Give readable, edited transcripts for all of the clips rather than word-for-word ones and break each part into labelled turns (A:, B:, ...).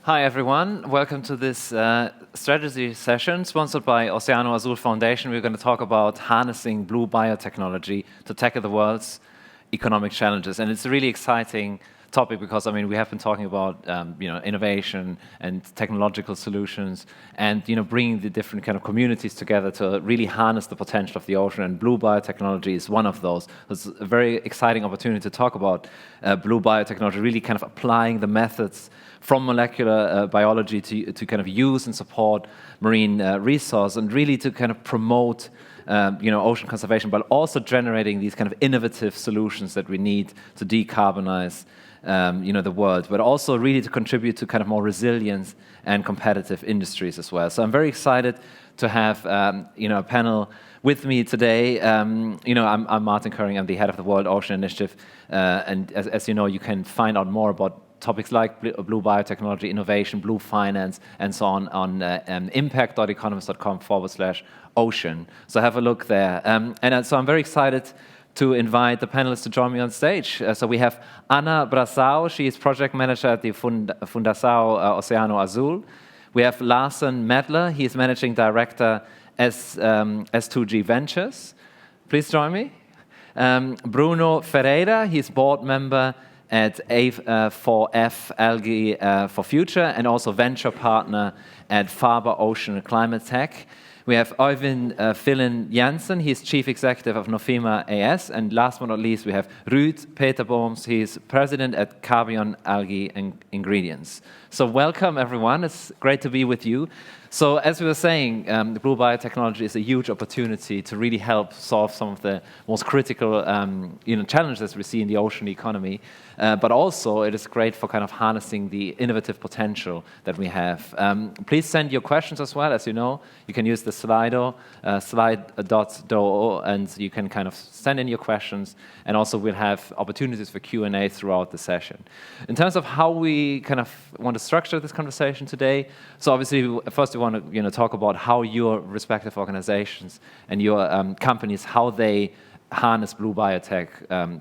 A: Hi everyone, welcome to this strategy session sponsored by Oceano Azul Foundation. We're going to talk about harnessing blue biotechnology to tackle the world's economic challenges. And it's a really exciting topic because, we have been talking about innovation and technological solutions and bringing the different kind of communities together to really harness the potential of the ocean. And blue biotechnology is one of those. It's a very exciting opportunity to talk about blue biotechnology, really kind of applying the methods from molecular biology to kind of use and support marine resource and really to kind of promote ocean conservation, but also generating these kind of innovative solutions that we need to decarbonize the world, but also really to contribute to kind of more resilience and competitive industries as well. So I'm very excited to have a panel with me today. I'm Martin Curring, I'm the head of the World Ocean Initiative, and as you know, you can find out more about topics like blue biotechnology, innovation, blue finance, and so on impact.economist.com/ocean. So have a look there. So I'm very excited to invite the panelists to join me on stage. So we have Ana Brasao, she is project manager at the Fundação Oceano Azul. We have Larsen Medler, he is managing director S2G Ventures. Please join me. Bruno Ferreira, he's board member at A4F Algae for Future and also venture partner at Faber Ocean Climate Tech. We have Øyvind Philin Jansen, he's chief executive of Nofima AS. And last but not least, we have Ruud Peterboms, he's president at Carbion Algae Ingredients. So welcome everyone, it's great to be with you. So as we were saying, the blue biotechnology is a huge opportunity to really help solve some of the most critical challenges we see in the ocean economy. But also it is great for kind of harnessing the innovative potential that we have. Please send your questions as well. As you know, you can use the Slido, slide.do, and you can kind of send in your questions. And also we'll have opportunities for Q&A throughout the session. In terms of how we kind of want to structure this conversation today, so obviously first we want to talk about how your respective organizations and your companies, how they harness blue biotech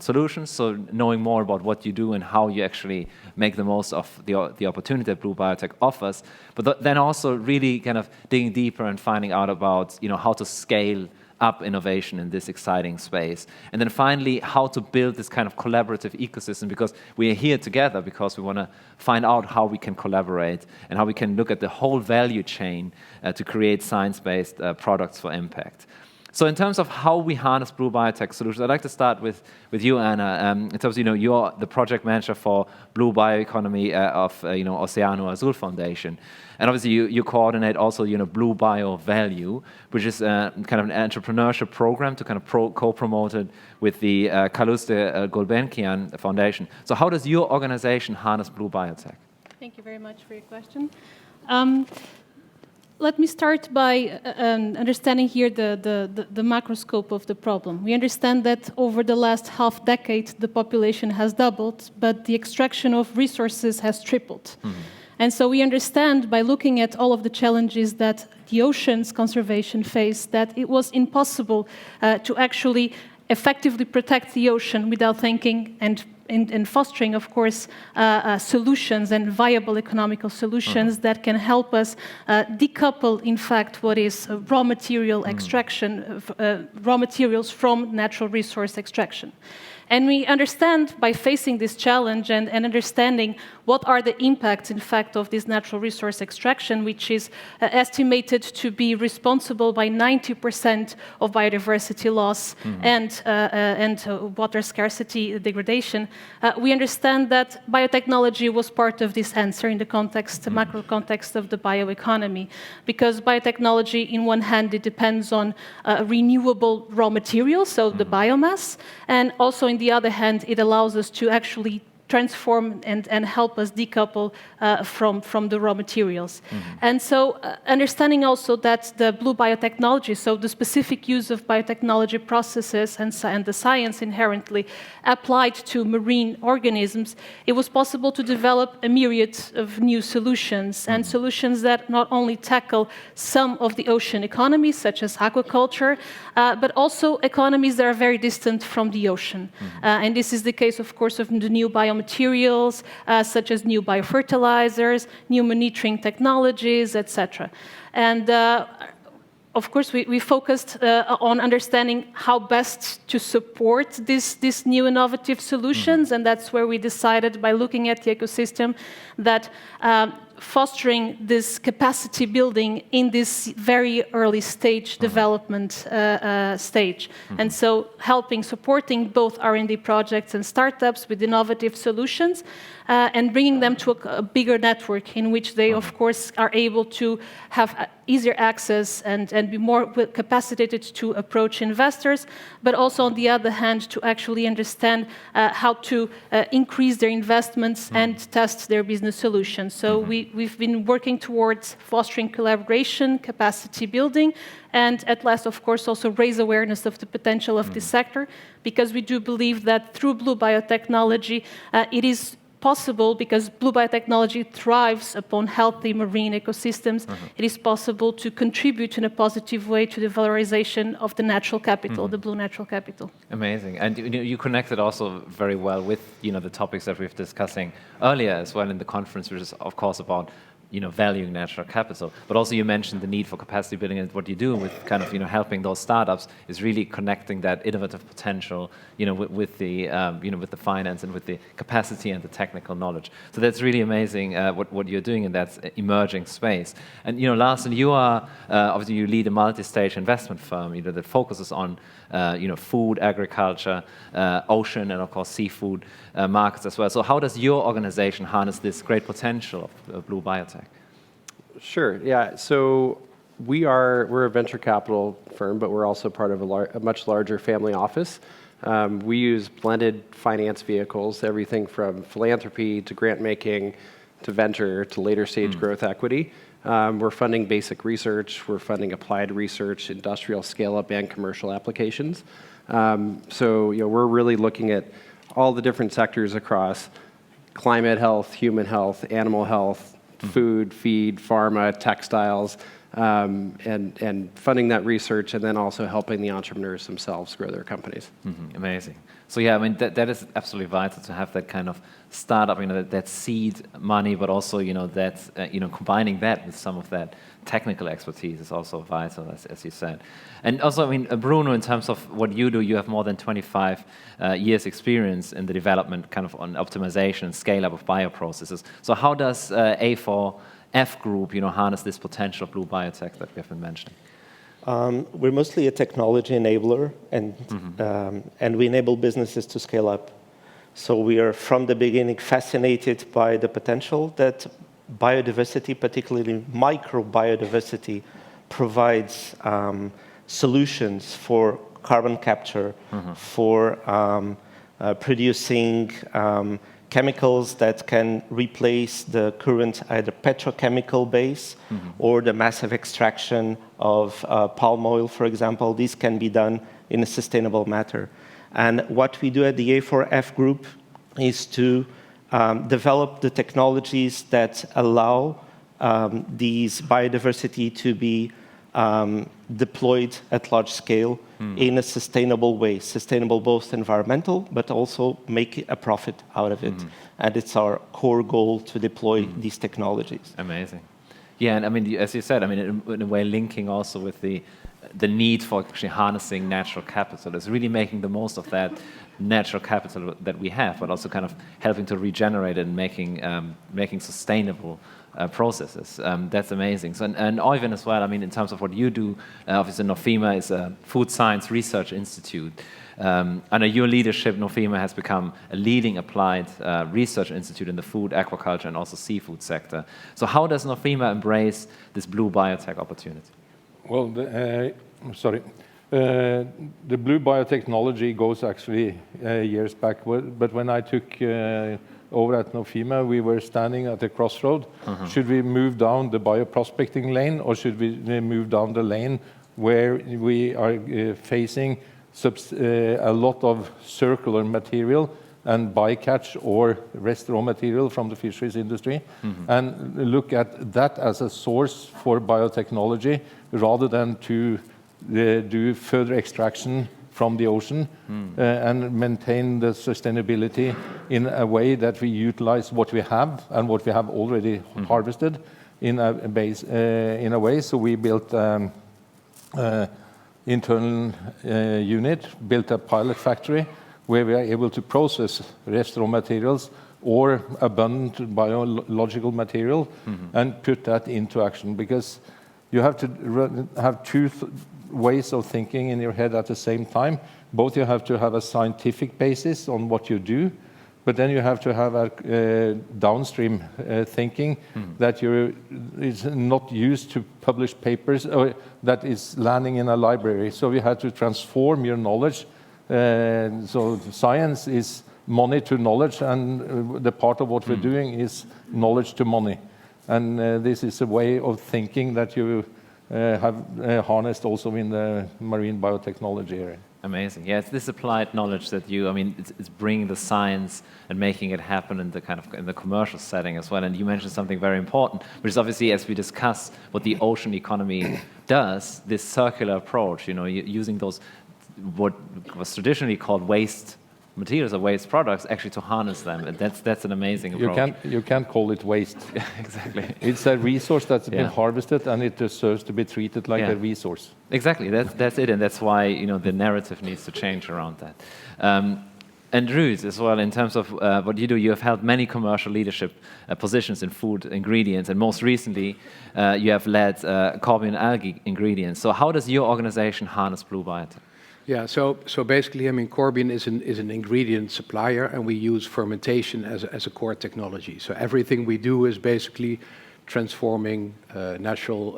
A: solutions, so knowing more about what you do and how you actually make the most of the opportunity that blue biotech offers, but then also really kind of digging deeper and finding out about how to scale up innovation in this exciting space. And then finally, how to build this kind of collaborative ecosystem, because we are here together because we want to find out how we can collaborate and how we can look at the whole value chain to create science-based products for impact. So in terms of how we harness blue biotech solutions, I'd like to start with you, Ana. In terms of, you're the project manager for blue bioeconomy of Oceano Azul Foundation. And obviously you coordinate also, Blue Bio Value, which is kind of an entrepreneurship program to kind of co-promote it with the Calouste Gulbenkian Foundation. So how does your organization harness blue biotech?
B: Thank you very much for your question. Let me start by understanding here the macro scope of the problem. We understand that over the last half decade, the population has doubled, but the extraction of resources has tripled. Mm-hmm. And so we understand by looking at all of the challenges that the ocean's conservation face, that it was impossible to actually effectively protect the ocean without thinking and fostering, of course, solutions and viable economical solutions that can help us decouple, in fact, what is raw material extraction, raw materials from natural resource extraction. And we understand by facing this challenge and understanding what are the impacts, in fact, of this natural resource extraction, which is estimated to be responsible by 90% of biodiversity loss and water scarcity degradation. We understand that biotechnology was part of this answer in the context, the macro context of the bioeconomy, because biotechnology, in one hand, it depends on renewable raw materials, so the biomass, and also in the other hand, it allows us to actually transform and help us decouple from the raw materials. And so understanding also that the blue biotechnology, so the specific use of biotechnology processes and the science inherently applied to marine organisms, it was possible to develop a myriad of new solutions, and solutions that not only tackle some of the ocean economies, such as aquaculture, but also economies that are very distant from the ocean. And this is the case, of course, of the new biomedical biomaterials, such as new biofertilizers, new monitoring technologies, etc. And of course, we focused on understanding how best to support these new innovative solutions, and that's where we decided, by looking at the ecosystem, that fostering this capacity building in this very early stage development stage. And so supporting both R&D projects and startups with innovative solutions and bringing them to a bigger network in which they, of course, are able to have easier access and be more capacitated to approach investors, but also, on the other hand, to actually understand how to increase their investments and test their business solutions. So we've been working towards fostering collaboration, capacity building, and at last, of course, also raise awareness of the potential of this sector, because we do believe that through blue biotechnology, it is possible, because blue biotechnology thrives upon healthy marine ecosystems, it is possible to contribute in a positive way to the valorization of the natural capital, the blue natural capital.
A: Amazing. And you connected also very well with the topics that we've discussing earlier as well in the conference, which is, of course, about valuing natural capital. But also you mentioned the need for capacity building, and what you do with kind of helping those startups is really connecting that innovative potential with the with the finance and with the capacity and the technical knowledge. So that's really amazing what you're doing in that emerging space. And Larsen, you are obviously you lead a multi-stage investment firm that focuses on food, agriculture, ocean, and of course seafood markets as well. So how does your organization harness this great potential of blue biotech?
C: Sure. Yeah. So we're a venture capital firm, but we're also part of a much larger family office. We use blended finance vehicles, everything from philanthropy to grant making to venture to later stage growth equity. We're funding basic research, we're funding applied research, industrial scale-up, and commercial applications. So we're really looking at all the different sectors across climate health, human health, animal health, food, feed, pharma, textiles, and funding that research, and then also helping the entrepreneurs themselves grow their companies.
A: Amazing. So yeah, I mean that is absolutely vital to have that kind of startup, that seed money, but also that combining that with some of that technical expertise is also vital, as you said. And also, I mean, Bruno, in terms of what you do, you have more than 25 years experience in the development, kind of on optimization and scale up of bioprocesses. So how does A4F Group, harness this potential of blue biotech that we have been mentioning?
D: We're mostly a technology enabler, and we enable businesses to scale up. So we are, from the beginning, fascinated by the potential that biodiversity, particularly microbiodiversity, provides solutions for carbon capture, for producing chemicals that can replace the current either petrochemical base or the massive extraction of palm oil, for example. These can be done in a sustainable manner. And what we do at the A4F Group is to develop the technologies that allow these biodiversity to be deployed at large scale in a sustainable way, sustainable both environmental, but also make a profit out of it. And it's our core goal to deploy these technologies.
A: Amazing. Yeah, and I mean, as you said, I mean, in a way linking also with the need for actually harnessing natural capital, is really making the most of that natural capital that we have, but also kind of helping to regenerate it and making sustainable processes. That's amazing. So, and Oyvind as well, I mean, in terms of what you do, obviously Nofima is a food science research institute. Under your leadership, Nofima has become a leading applied research institute in the food, aquaculture, and also seafood sector. So how does Nofima embrace this blue biotech opportunity?
E: Well, the blue biotechnology goes actually years back, but when I took over at Nofima, we were standing at a crossroad. Should we move down the bioprospecting lane, or should we move down the lane where we are facing a lot of circular material and bycatch or rest raw material from the fisheries industry, and look at that as a source for biotechnology rather than to do further extraction from the ocean and maintain the sustainability in a way that we utilize what we have and what we have already harvested in a way. So we built internal unit, built a pilot factory where we are able to process rest raw materials or abundant biological material and put that into action, because you have to have two ways of thinking in your head at the same time. Both you have to have a scientific basis on what you do, but then you have to have a downstream thinking that is not used to publish papers or that is landing in a library. So you have to transform your knowledge. So science is money to knowledge, and the part of what we're doing is knowledge to money. And this is a way of thinking that you have harnessed also in the marine biotechnology area.
A: Amazing. Yeah, it's this applied knowledge that it's bringing the science and making it happen in the commercial setting as well. And you mentioned something very important, which is obviously, as we discuss what the ocean economy does, this circular approach, using those, what was traditionally called waste materials or waste products, actually to harness them. And that's an amazing approach.
E: You can't call it waste.
A: Exactly.
E: It's a resource that's been harvested, and it deserves to be treated like a resource.
A: Exactly. That's it, and that's why the narrative needs to change around that. And Ruud, as well, in terms of what you do, you have held many commercial leadership positions in food ingredients, and most recently, you have led Corbion algae ingredients. So how does your organization harness blue biotech?
F: Yeah, so basically, Corbion is an ingredient supplier, and we use fermentation as a core technology. So everything we do is basically transforming natural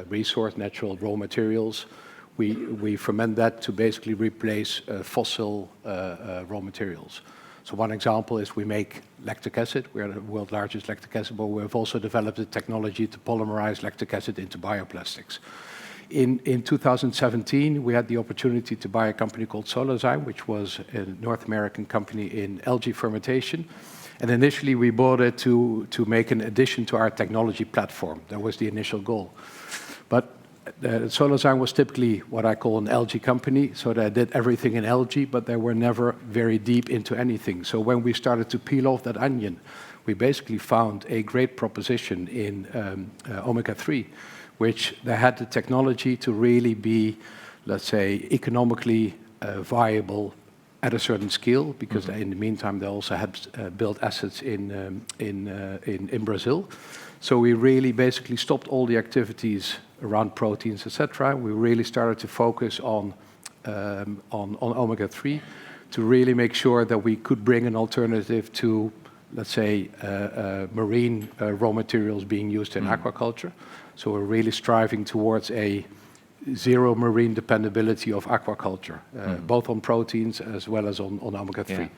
F: resource, natural raw materials. We ferment that to basically replace fossil raw materials. So one example is we make lactic acid. We are the world's largest lactic acid, but we have also developed a technology to polymerize lactic acid into bioplastics. In 2017, we had the opportunity to buy a company called Solazyme, which was a North American company in algae fermentation. And initially, we bought it to make an addition to our technology platform. That was the initial goal. But Solazyme was typically what I call an algae company, so they did everything in algae, but they were never very deep into anything. So when we started to peel off that onion, we basically found a great proposition in omega-3, which they had the technology to really be, let's say, economically viable at a certain scale, because in the meantime they also had built assets in Brazil. So we really basically stopped all the activities around proteins, etc. We really started to focus on omega-3 to really make sure that we could bring an alternative to, let's say, marine raw materials being used in aquaculture. So we're really striving towards a zero marine dependability of aquaculture, both on proteins as well as on omega-3.
A: Yeah.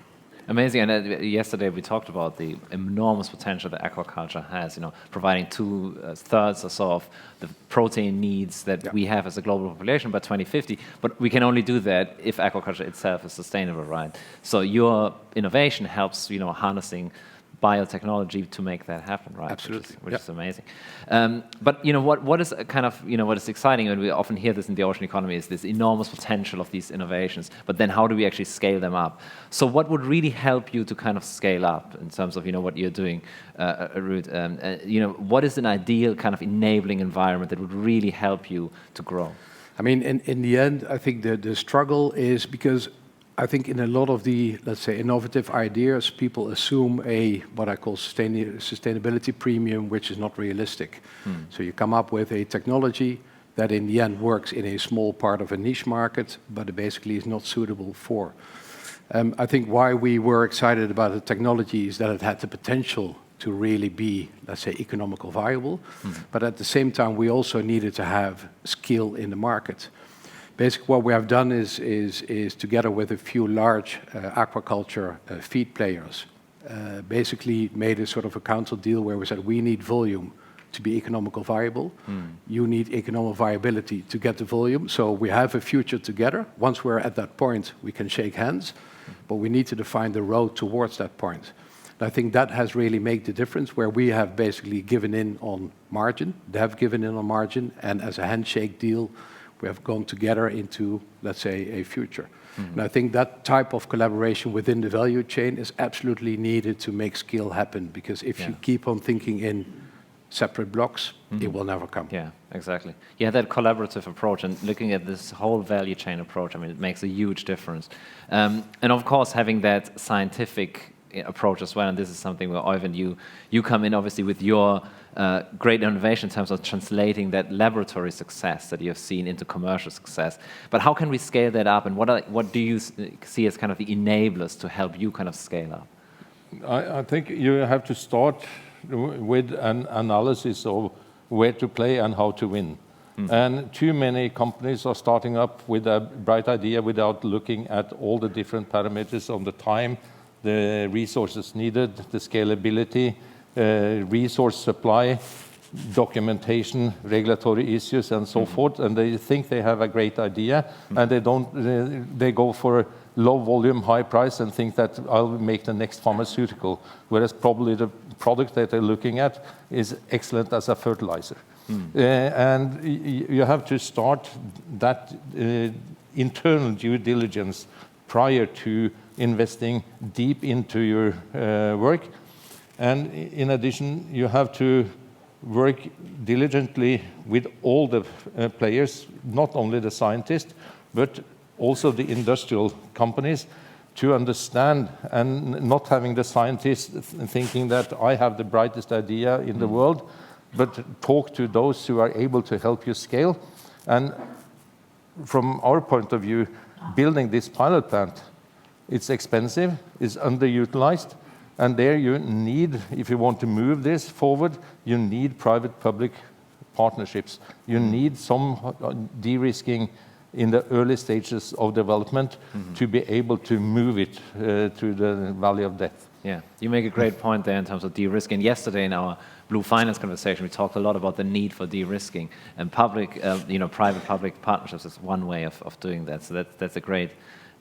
A: Amazing. And yesterday we talked about the enormous potential that aquaculture has, providing 2/3 or so of the protein needs that we have as a global population by 2050. But we can only do that if aquaculture itself is sustainable, right? So your innovation helps, harnessing biotechnology to make that happen, right?
F: Absolutely.
A: Which is amazing. But what is kind of what is exciting, and we often hear this in the ocean economy, is this enormous potential of these innovations. But then how do we actually scale them up? So what would really help you to kind of scale up in terms of what you're doing, Ruud? What is an ideal kind of enabling environment that would really help you to grow?
F: In the end, I think the struggle is because I think in a lot of the, let's say, innovative ideas, people assume what I call sustainability premium, which is not realistic. So you come up with a technology that in the end works in a small part of a niche market, but it basically is not suitable for. I think why we were excited about the technology is that it had the potential to really be, let's say, economical viable. But at the same time, we also needed to have skill in the market. Basically, what we have done is together with a few large aquaculture feed players, basically made a sort of a council deal where we said we need volume to be economical viable. You need economic viability to get the volume. So we have a future together. Once we're at that point, we can shake hands, but we need to define the road towards that point. And I think that has really made the difference, where we have basically given in on margin, they have given in on margin, and as a handshake deal, We have gone together into, let's say, a future. And I think that type of collaboration within the value chain is absolutely needed to make scale happen, because if you keep on thinking in separate blocks, it will never come.
A: Yeah, exactly. Yeah, that collaborative approach and looking at this whole value chain approach, I mean, it makes a huge difference. And of course, having that scientific approach as well, and this is something where, Oyvind, you come in obviously with your great innovation in terms of translating that laboratory success that you have seen into commercial success. But how can we scale that up, and what do you see as kind of the enablers to help you kind of scale up?
E: I think you have to start with an analysis of where to play and how to win. And too many companies are starting up with a bright idea without looking at all the different parameters on the time, the resources needed, the scalability, resource supply, documentation, regulatory issues, and so forth. And they think they have a great idea, and they go for low volume, high price, and think that I'll make the next pharmaceutical, whereas probably the product that they're looking at is excellent as a fertilizer. And you have to start that internal due diligence prior to investing deep into your work. And in addition, you have to work diligently with all the players, not only the scientists, but also the industrial companies, to understand, and not having the scientists thinking that I have the brightest idea in the world, but talk to those who are able to help you scale. And from our point of view, building this pilot plant, it's expensive, it's underutilized, and there you need, if you want to move this forward, you need private-public partnerships. You need some de-risking in the early stages of development to be able to move it to the valley of death.
A: Yeah, you make a great point there in terms of de-risking. Yesterday in our Blue Finance conversation, we talked a lot about the need for de-risking, and private-public partnerships is one way of doing that. So that's a great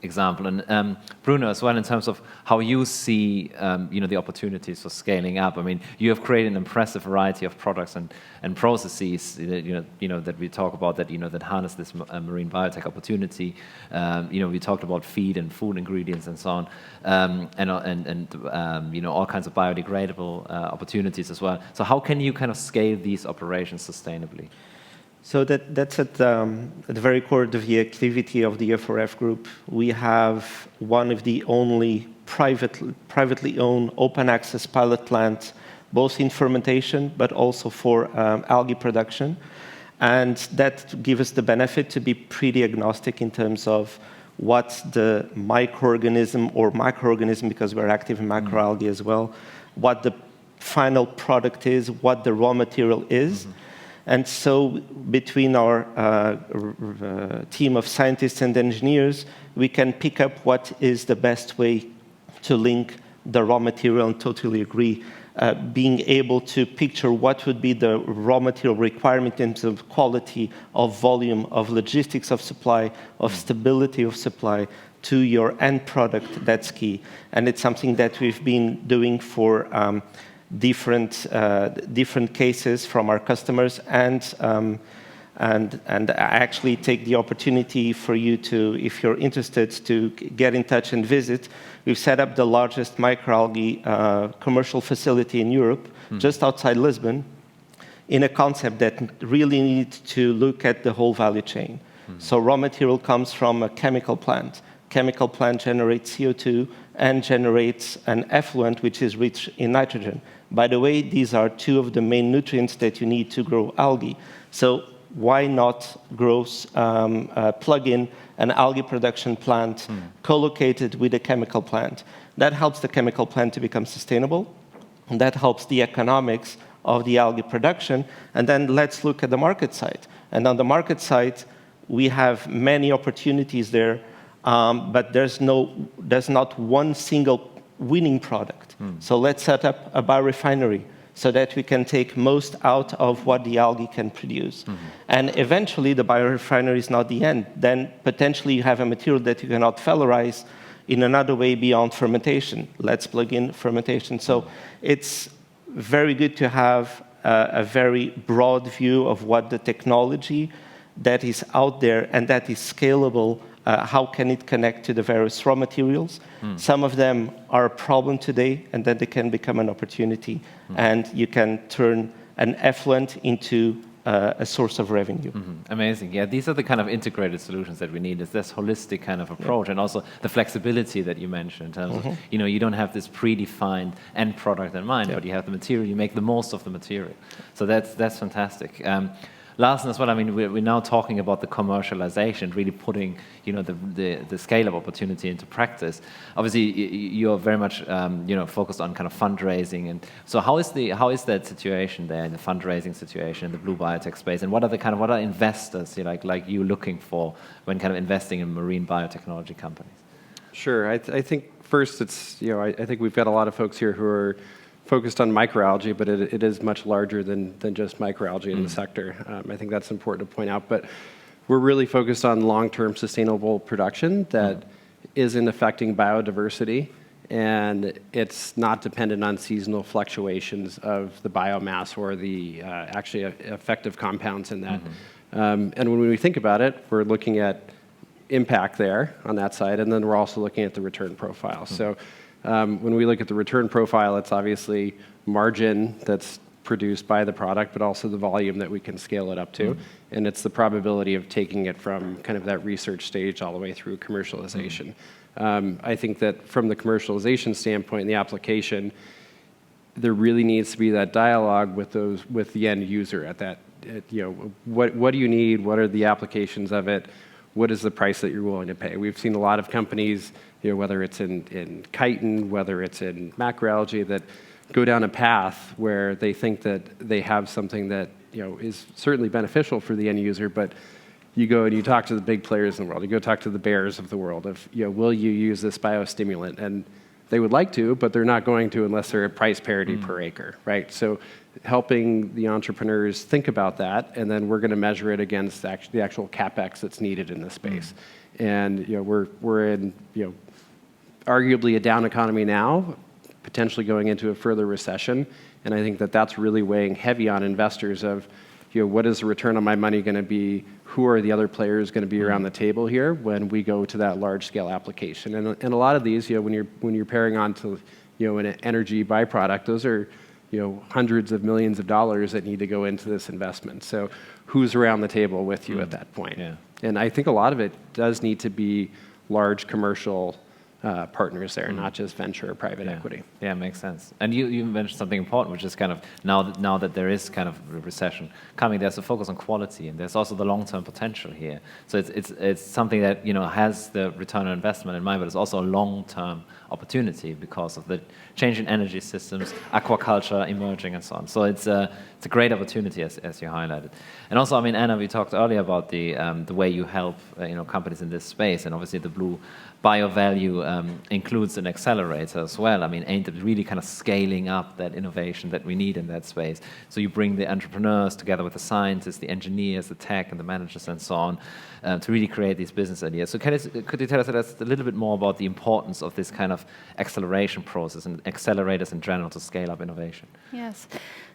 A: example. And Bruno, as well, in terms of how you see the opportunities for scaling up. I mean, you have created an impressive variety of products and processes that we talk about that harness this marine biotech opportunity. We talked about feed and food ingredients and so on, and all kinds of biodegradable opportunities as well. So how can you kind of scale these operations sustainably?
D: So that's at the very core of the activity of the F4F group. We have one of the only privately owned open access pilot plants, both in fermentation, but also for algae production. And that gives us the benefit to be pretty agnostic in terms of what the microorganism or macroorganism, because we're active in macroalgae as well, what the final product is, what the raw material is. And so between our team of scientists and engineers, we can pick up what is the best way to link the raw material, and totally agree. Being able to picture what would be the raw material requirement in terms of quality, of volume, of logistics of supply, of stability of supply to your end product, that's key. And it's something that we've been doing for different cases from our customers, and I actually take the opportunity for you to, if you're interested, to get in touch and visit. We've set up the largest microalgae commercial facility in Europe, just outside Lisbon, in a concept that really needs to look at the whole value chain. So raw material comes from a chemical plant. Chemical plant generates CO2 and generates an effluent which is rich in nitrogen. By the way, these are two of the main nutrients that you need to grow algae. So why not plug in an algae production plant co-located with a chemical plant? That helps the chemical plant to become sustainable, and that helps the economics of the algae production. And then let's look at the market side. And on the market side, we have many opportunities there, but there's not one single winning product. So let's set up a biorefinery so that we can take most out of what the algae can produce. And eventually, the biorefinery is not the end. Then potentially you have a material that you cannot valorize in another way beyond fermentation. Let's plug in fermentation. So it's very good to have a very broad view of what the technology that is out there and that is scalable, how can it connect to the various raw materials? Some of them are a problem today, and then they can become an opportunity, and you can turn an effluent into a source of revenue.
A: Amazing. Yeah, these are the kind of integrated solutions that we need. Is this holistic kind of approach, and also the flexibility that you mentioned. In terms of, you don't have this predefined end product in mind, but you have the material. You make the most of the material. So that's fantastic. Last as well, I mean, we're now talking about the commercialization, really putting, the scale-up opportunity into practice. Obviously, you're very much, focused on kind of fundraising, and so how is that situation there in the fundraising situation in the blue biotech space, and what are investors like you looking for when kind of investing in marine biotechnology companies?
C: Sure. I think first it's, I think we've got a lot of folks here who are focused on microalgae, but it is much larger than just microalgae in the sector. I think that's important to point out. But we're really focused on long-term sustainable production that isn't affecting biodiversity, and it's not dependent on seasonal fluctuations of the biomass or the actually effective compounds in that. And when we think about it, we're looking at impact there on that side, and then we're also looking at the return profile. So when we look at the return profile, it's obviously margin that's produced by the product, but also the volume that we can scale it up to. And it's the probability of taking it from kind of that research stage all the way through commercialization. I think that from the commercialization standpoint, the application, there really needs to be that dialogue with the end user at that, what do you need? What are the applications of it? What is the price that you're willing to pay? We've seen a lot of companies, whether it's in chitin, whether it's in macroalgae, that go down a path where they think that they have something that is certainly beneficial for the end user, but you go and you talk to the big players in the world. You go talk to the bears of the world of, will you use this biostimulant? And they would like to, but they're not going to unless they're at price parity per acre, right? So helping the entrepreneurs think about that, and then we're going to measure it against the actual capex that's needed in this space. And we're in arguably a down economy now, potentially going into a further recession, and I think that that's really weighing heavy on investors of, what is the return on my money going to be? Who are the other players going to be around the table here when we go to that large scale application? And a lot of these, when you're pairing on to an energy byproduct, those are hundreds of millions of dollars that need to go into this investment. So who's around the table with you at that point?
A: Yeah.
C: And I think a lot of it does need to be large commercial partners there, not just venture or private equity.
A: Yeah, makes sense. And you mentioned something important, which is kind of now that there is kind of a recession coming, there's a focus on quality, and there's also the long-term potential here. So it's something that has the return on investment in mind, but it's also a long-term opportunity because of the change in energy systems, aquaculture emerging, and so on. So it's a great opportunity as you highlighted. And also, I mean, Anna, we talked earlier about the way you help companies in this space, and obviously the Blue BioValue includes an accelerator as well. I mean, aimed at really kind of scaling up that innovation that we need in that space. So you bring the entrepreneurs together with the scientists, the engineers, the tech, and the managers, and so on, to really create these business ideas. So could you tell us a little bit more about the importance of this kind of acceleration process and accelerators in general to scale up innovation?
B: Yes.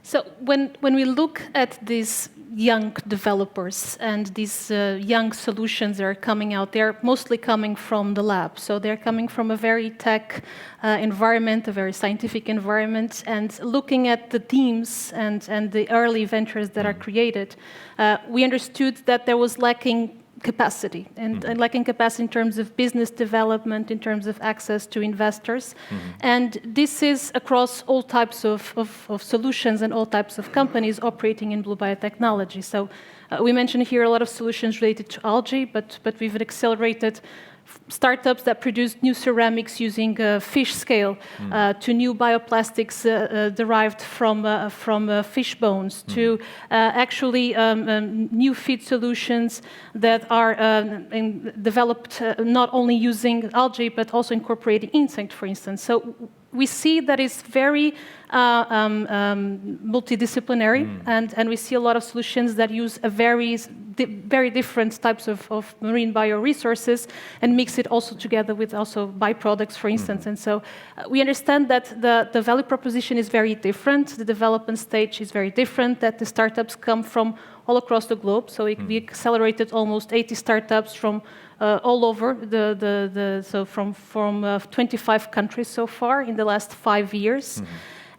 B: So when we look at these young developers and these young solutions that are coming out, they're mostly coming from the lab. So they're coming from a very tech environment, a very scientific environment, and looking at the teams and the early ventures that are created, we understood that there was lacking capacity, and lacking capacity in terms of business development, in terms of access to investors. And this is across all types of solutions and all types of companies operating in blue biotechnology. So we mentioned here a lot of solutions related to algae, but we've accelerated startups that produce new ceramics using fish scale, to new bioplastics derived from fish bones, to actually new feed solutions that are developed not only using algae but also incorporating insect, for instance. So we see that it's very multidisciplinary, and we see a lot of solutions that use a very different types of marine bioresources and mix it also together with also byproducts, for instance. And so we understand that the value proposition is very different, the development stage is very different, that the startups come from all across the globe. So we accelerated almost 80 startups from all over, so from 25 countries so far in the last 5 years.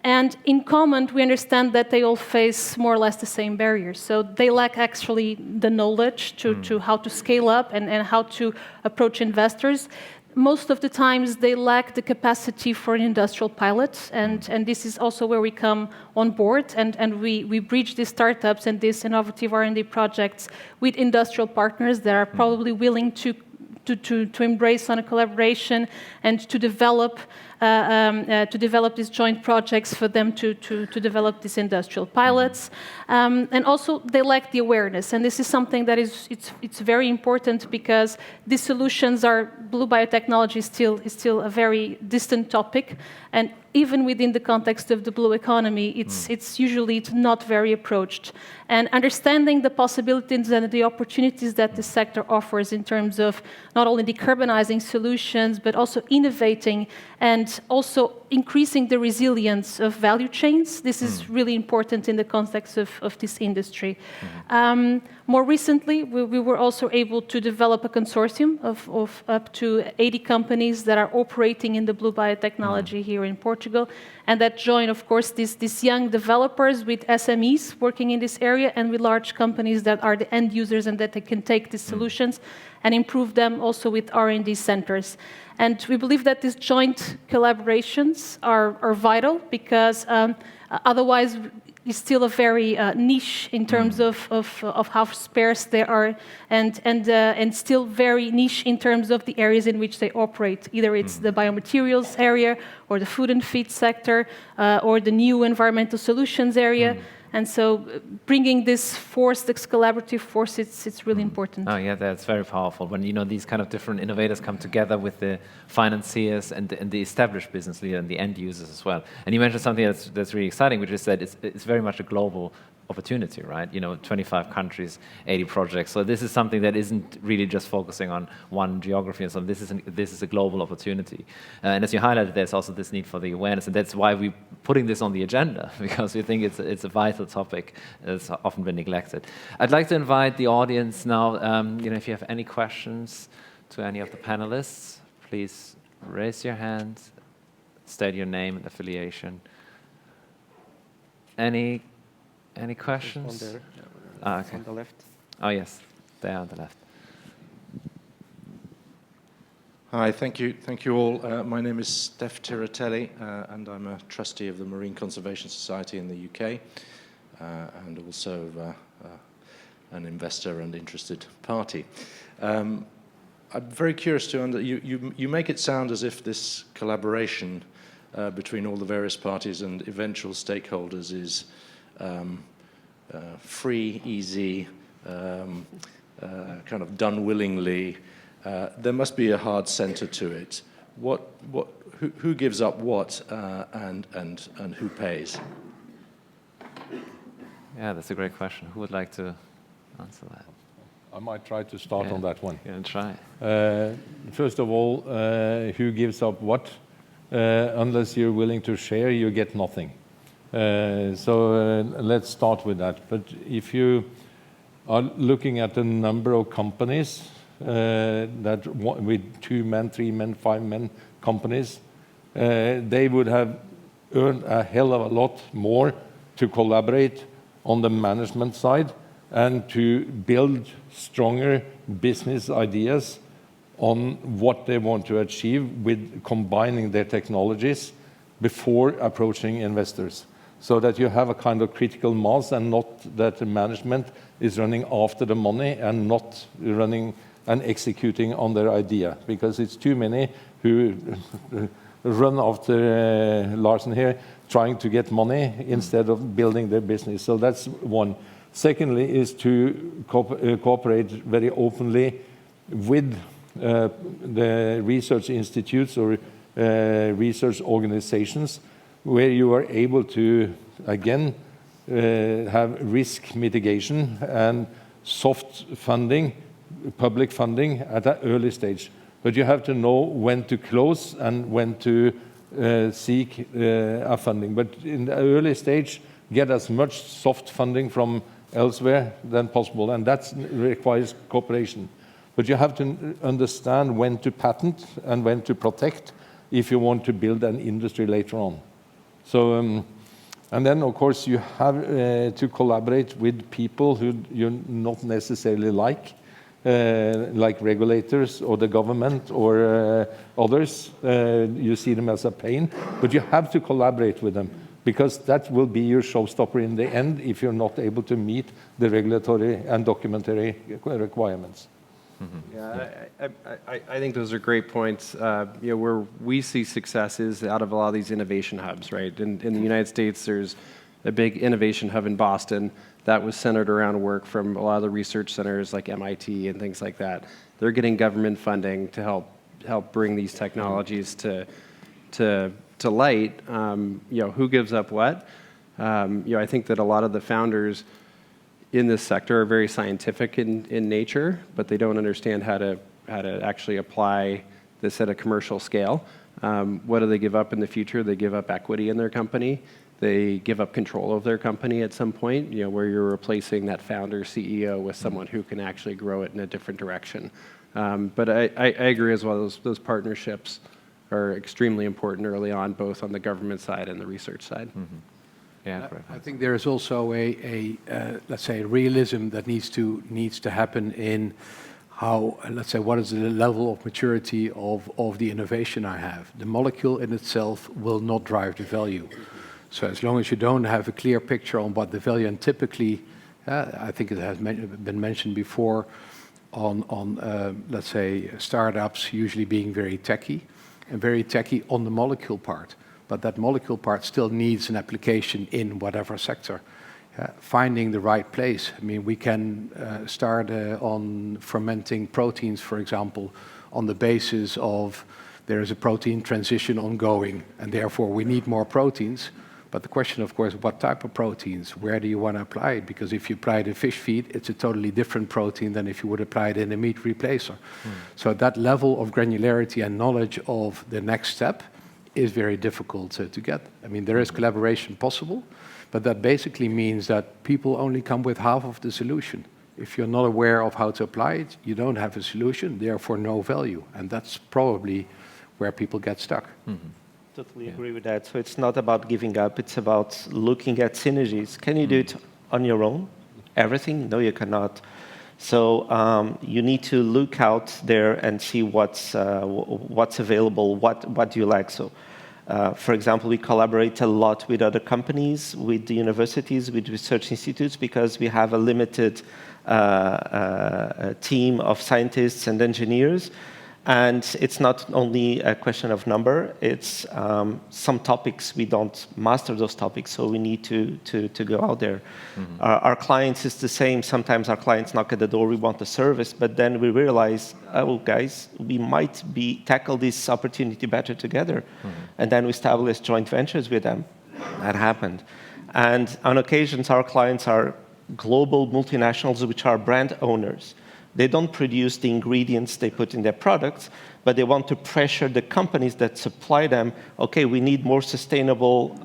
B: And in common, we understand that they all face more or less the same barriers. So they lack actually the knowledge to how to scale up and how to approach investors. Most of the times, they lack the capacity for an industrial pilot, and this is also where we come on board, and we bridge these startups and these innovative R&D projects with industrial partners that are probably willing to embrace on a collaboration and to develop these joint projects for them to develop these industrial pilots. And also they lack the awareness, and this is something that it's very important because these solutions blue biotechnology is still a very distant topic, and even within the context of the blue economy, it's usually not very approached. And understanding the possibilities and the opportunities that the sector offers in terms of not only decarbonizing solutions, but also innovating and also increasing the resilience of value chains. This is really important in the context of this industry. More recently, we were also able to develop a consortium of up to 80 companies that are operating in the blue biotechnology here in Portugal, and that join, of course, these young developers with SMEs working in this area and with large companies that are the end users and that they can take these solutions and improve them also with R&D centers. And we believe that these joint collaborations are vital because otherwise it's still a very niche in terms of how sparse they are, and still very niche in terms of the areas in which they operate. Either it's the biomaterials area, or the food and feed sector, or the new environmental solutions area. And so bringing this collaborative force, it's really important.
A: Oh yeah, that's very powerful. When these kind of different innovators come together with the financiers and the established business leader and the end users as well. And you mentioned something that's really exciting, which is that it's very much a global opportunity, right? 25 countries, 80 projects. So this is something that isn't really just focusing on one geography and so on. This is a global opportunity. And as you highlighted, there's also this need for the awareness, and that's why we're putting this on the agenda, because we think it's a vital topic that's often been neglected. I'd like to invite the audience now, if you have any questions to any of the panelists, please raise your hand, state your name and affiliation. Any questions?
D: There.
A: Okay.
D: On the left.
A: Oh, yes, there on the left.
G: Hi, thank you all. My name is Steph Tiratelli, and I'm a trustee of the Marine Conservation Society in the UK, and also an investor and interested party. I'm very curious to you make it sound as if this collaboration between all the various parties and eventual stakeholders is free, easy, kind of done willingly. There must be a hard center to it. Who gives up what, and who pays?
A: Yeah, that's a great question. Who would like to answer that?
E: I might try to start on that one.
A: Yeah, try.
E: First of all, who gives up what? Unless you're willing to share, you get nothing. So let's start with that. But if you are looking at the number of companies with 2 men, 3 men, 5 men companies, they would have earned a hell of a lot more to collaborate on the management side and to build stronger business ideas on what they want to achieve with combining their technologies before approaching investors, so that you have a kind of critical mass and not that the management is running after the money and not running and executing on their idea, because it's too many who run after Larsen here trying to get money instead of building their business. So that's one. Secondly is to cooperate very openly with the research institutes or research organizations where you are able to, again, have risk mitigation and soft funding, public funding at an early stage. But you have to know when to close and when to seek a funding. But in the early stage, get as much soft funding from elsewhere than possible, and that requires cooperation. But you have to understand when to patent and when to protect if you want to build an industry later on. So, and then of course you have to collaborate with people who you not necessarily like regulators or the government or others. You see them as a pain, but you have to collaborate with them, because that will be your showstopper in the end if you're not able to meet the regulatory and documentary requirements.
C: Mm-hmm. Yeah, I think those are great points. Where we see success is out of a lot of these innovation hubs, right? In the United States, there's a big innovation hub in Boston that was centered around work from a lot of the research centers like MIT and things like that. They're getting government funding to help bring these technologies to light. Who gives up what? I think that a lot of the founders in this sector are very scientific in nature, but they don't understand how to actually apply this at a commercial scale. What do they give up in the future? They give up equity in their company. They give up control of their company at some point, where you're replacing that founder CEO with someone who can actually grow it in a different direction. But I agree as well. Those partnerships are extremely important early on, both on the government side and the research side.
A: Mm-hmm. Yeah,
F: I think there is also let's say, realism that needs to happen in how, let's say, what is the level of maturity of the innovation I have. The molecule in itself will not drive the value. So as long as you don't have a clear picture on what the value, and typically, I think it has been mentioned before, on let's say, startups usually being very techy, and very techy on the molecule part. But that molecule part still needs an application in whatever sector. Finding the right place. I mean, we can start on fermenting proteins, for example, on the basis of there is a protein transition ongoing, and therefore we need more proteins. But the question, of course, what type of proteins? Where do you want to apply it? Because if you apply it in fish feed, it's a totally different protein than if you would apply it in a meat replacer. So that level of granularity and knowledge of the next step is very difficult to get. I mean, there is collaboration possible, but that basically means that people only come with half of the solution. If you're not aware of how to apply it, you don't have a solution, therefore no value. And that's probably where people get stuck.
A: Mm-hmm.
D: Totally agree with that. So it's not about giving up, it's about looking at synergies. Can you do it on your own? Everything? No, you cannot. So you need to look out there and see what's available, what do you like. So for example, we collaborate a lot with other companies, with the universities, with research institutes, because we have a limited team of scientists and engineers. And it's not only a question of number, it's some topics we don't master those topics, so we need to go out there. Mm-hmm. Our clients is the same. Sometimes our clients knock at the door, we want the service, but then we realize, oh guys, we might tackle this opportunity better together. Mm-hmm. And then we establish joint ventures with them. That happened. And on occasions, our clients are global multinationals which are brand owners. They don't produce the ingredients they put in their products, but they want to pressure the companies that supply them, okay, we need more sustainable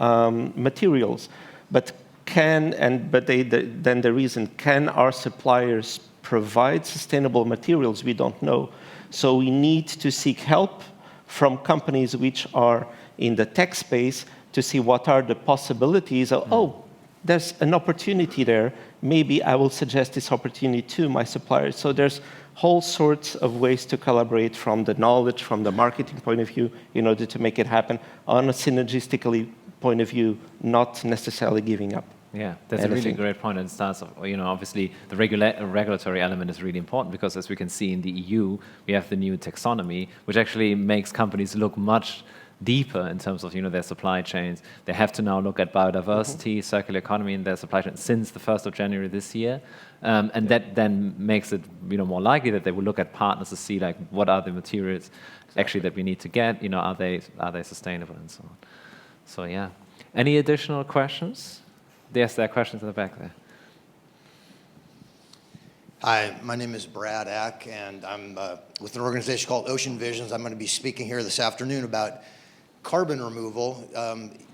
D: materials. But then the reason, can our suppliers provide sustainable materials? We don't know. So we need to seek help from companies which are in the tech space to see what are the possibilities of, there's an opportunity there. Maybe I will suggest this opportunity to my suppliers. So there's whole sorts of ways to collaborate, from the knowledge, from the marketing point of view, in order to make it happen on a synergistically point of view, not necessarily giving up.
A: Yeah, that's a really great point. And starts, obviously the regulatory element is really important, because as we can see in the EU, we have the new taxonomy, which actually makes companies look much deeper in terms of their supply chains. They have to now look at biodiversity, circular economy in their supply chain since the 1st of January this year, and that then makes it more likely that they will look at partners to see like what are the materials actually that we need to get. Are they sustainable and so on. So yeah. Any additional questions? Yes, there are questions in the back there.
H: Hi, my name is Brad Ack, and I'm with an organization called Ocean Visions. I'm going to be speaking here this afternoon about carbon removal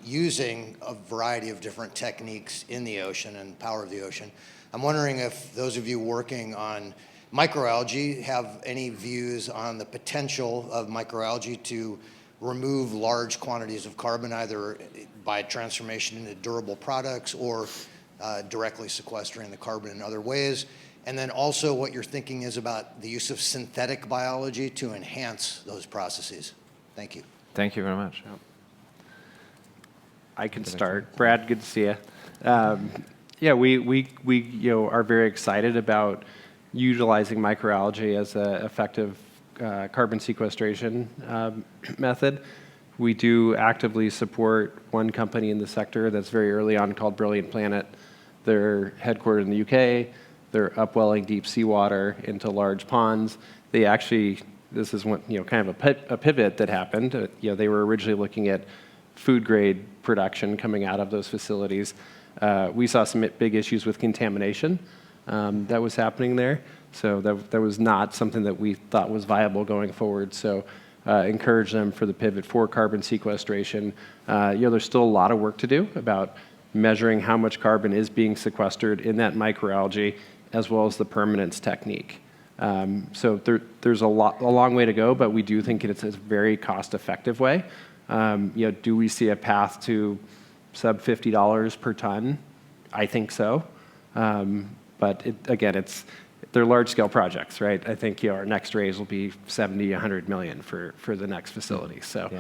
H: using a variety of different techniques in the ocean and power of the ocean. I'm wondering if those of you working on microalgae have any views on the potential of microalgae to remove large quantities of carbon, either by transformation into durable products or directly sequestering the carbon in other ways. And then also what your thinking is about the use of synthetic biology to enhance those processes. Thank you.
A: Thank you very much.
C: I can start. Brad, good to see you. Yeah, we are very excited about utilizing microalgae as an effective carbon sequestration method. We do actively support one company in the sector that's very early on called Brilliant Planet. They're headquartered in the UK. They're upwelling deep seawater into large ponds. They actually, this is one, kind of a pivot that happened. They were originally looking at food grade production coming out of those facilities. We saw some big issues with contamination that was happening there. So that was not something that we thought was viable going forward. So encourage them for the pivot for carbon sequestration. There's still a lot of work to do about measuring how much carbon is being sequestered in that microalgae, as well as the permanence technique. So there's a long way to go, but we do think it's a very cost-effective way. Do we see a path to sub $50 per ton? I think so. But they're large-scale projects, right? I think our next raise will be 70, 100 million for the next facility. So,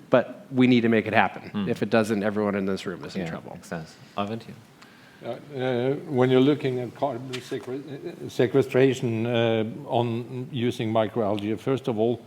C: but we need to make it happen. If it doesn't, everyone in this room is in trouble.
A: Makes sense. Arvind, you?
E: When you're looking at carbon sequestration on using microalgae, first of all,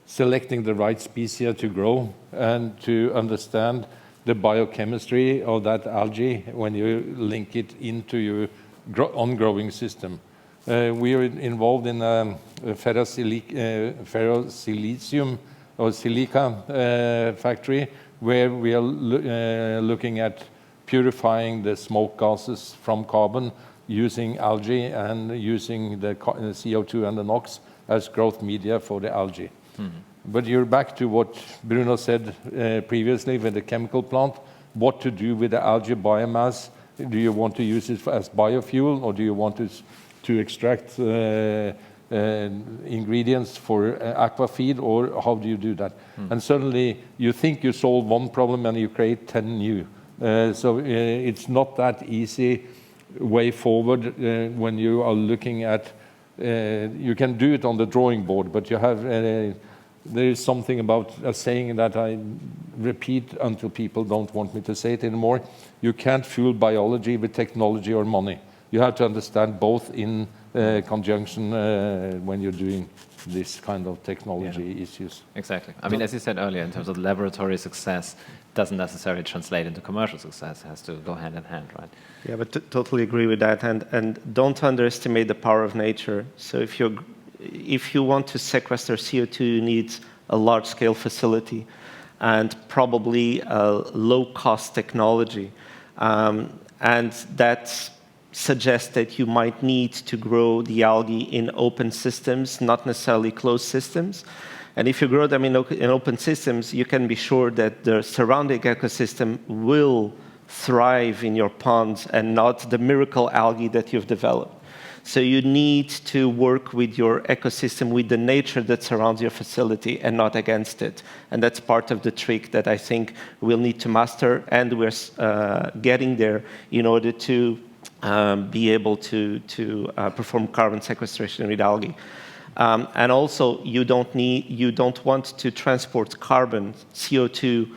E: selecting the right species to grow and to understand the biochemistry of that algae when you link it into your on-growing system. We are involved in a ferrosilicium or silica factory where we are looking at purifying the smoke gases from carbon using algae and using the CO2 and the NOx as growth media for the algae. But you're back to what Bruno said previously with the chemical plant, what to do with the algae biomass. Do you want to use it as biofuel, or do you want to extract ingredients for aqua feed, or how do you do that? And suddenly you think you solve one problem and you create 10 new. So it's not that easy way forward when you are looking at, you can do it on the drawing board, but you have, there is something about a saying that I repeat until people don't want me to say it anymore. You can't fuel biology with technology or money. You have to understand both in conjunction when you're doing this kind of technology issues.
A: Exactly. I mean, as you said earlier, in terms of laboratory success, doesn't necessarily translate into commercial success. It has to go hand in hand, right?
D: Yeah, but totally agree with that. And don't underestimate the power of nature. So if you want to sequester CO2, you need a large-scale facility and probably a low-cost technology. And that suggests that you might need to grow the algae in open systems, not necessarily closed systems. And if you grow them in open systems, you can be sure that the surrounding ecosystem will thrive in your ponds and not the miracle algae that you've developed. So you need to work with your ecosystem, with the nature that surrounds your facility, and not against it. And that's part of the trick that I think we'll need to master, and we're getting there in order to be able to perform carbon sequestration with algae. And also, you don't want to transport carbon, CO2,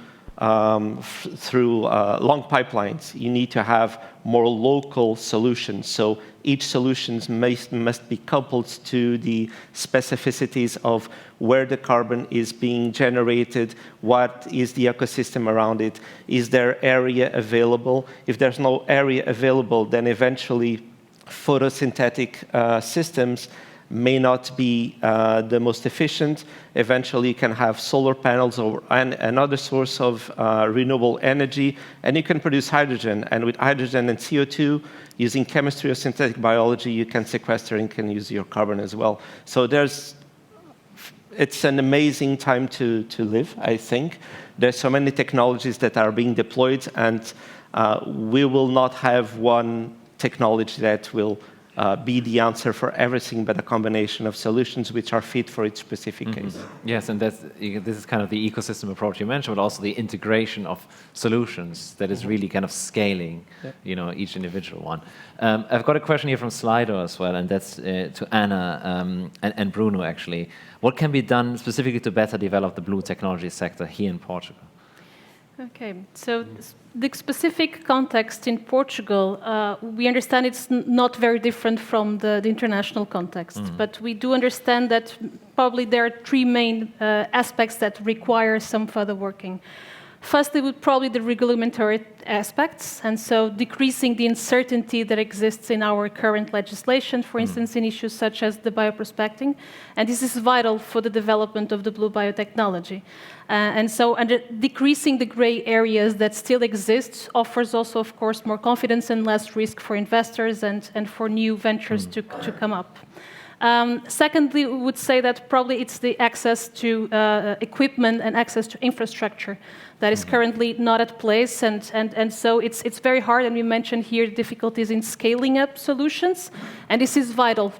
D: through long pipelines. You need to have more local solutions. So each solution must be coupled to the specificities of where the carbon is being generated, what is the ecosystem around it, is there area available? If there's no area available, then eventually photosynthetic systems may not be the most efficient. Eventually, you can have solar panels or another source of renewable energy, and you can produce hydrogen. And with hydrogen and CO2, using chemistry or synthetic biology, you can sequester and can use your carbon as well. So it's an amazing time to live, I think. There's so many technologies that are being deployed, and we will not have one technology that will be the answer for everything, but a combination of solutions which are fit for each specific case.
A: Yes, and this is kind of the ecosystem approach you mentioned, but also the integration of solutions that is really kind of scaling, each individual one. I've got a question here from Slido as well, and that's to Anna and Bruno, actually. What can be done specifically to better develop the blue technology sector here in Portugal?
B: Okay, so the specific context in Portugal, we understand it's not very different from the international context, but we do understand that probably there are three main aspects that require some further working. Firstly, would probably the regulatory aspects, and so decreasing the uncertainty that exists in our current legislation, for instance, in issues such as the bioprospecting, and this is vital for the development of the blue biotechnology. And decreasing the gray areas that still exist offers also, of course, more confidence and less risk for investors and for new ventures to come up. Secondly, we would say that probably it's the access to equipment and access to infrastructure that is currently not at place, and so it's very hard, and we mentioned here difficulties in scaling up solutions, and this is vital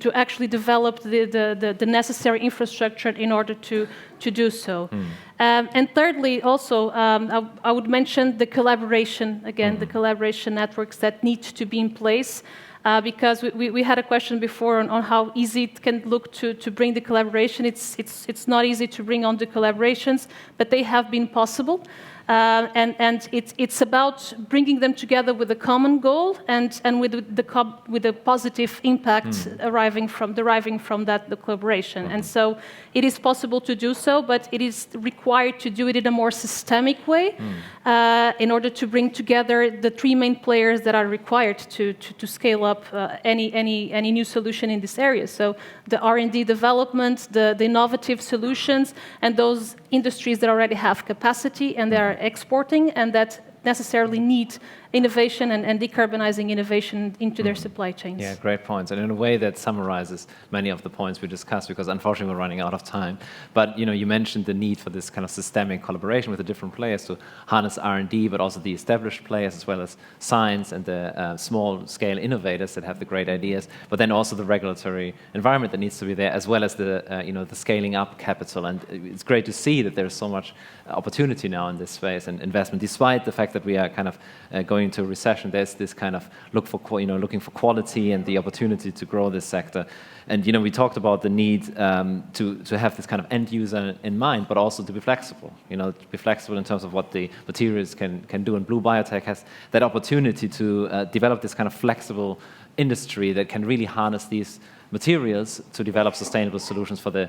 B: to actually develop the necessary infrastructure in order to do so. And thirdly, also, I would mention the collaboration, again, the collaboration networks that need to be in place. Because we had a question before on how easy it can look to bring the collaboration. It's not easy to bring on the collaborations, but they have been possible. And it's about bringing them together with a common goal and with a positive impact deriving from the collaboration. And so it is possible to do so, but it is required to do it in a more systemic way in order to bring together the three main players that are required to scale up any new solution in this area. So the R&D development, the innovative solutions, and those industries that already have capacity and they are exporting and that necessarily need innovation and decarbonizing innovation into their supply chains.
A: Yeah, great points. And in a way that summarizes many of the points we discussed, because unfortunately we're running out of time. But you mentioned the need for this kind of systemic collaboration with the different players to harness R&D, but also the established players as well as science and the small-scale innovators that have the great ideas. But then also the regulatory environment that needs to be there, as well as the the scaling up capital. And it's great to see that there's so much opportunity now in this space and investment, despite the fact that we are kind of going into a recession. There's this kind of looking for quality and the opportunity to grow this sector. And we talked about the need to have this kind of end user in mind, but also to be flexible. To be flexible in terms of what the materials can do. And Blue Biotech has that opportunity to develop this kind of flexible industry that can really harness these materials to develop sustainable solutions for the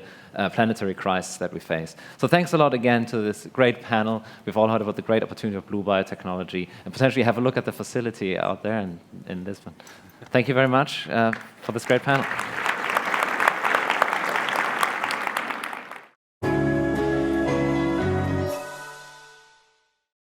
A: planetary crisis that we face. So thanks a lot again to this great panel. We've all heard about the great opportunity of blue biotechnology and potentially have a look at the facility out there in Lisbon. Thank you very much for this great panel.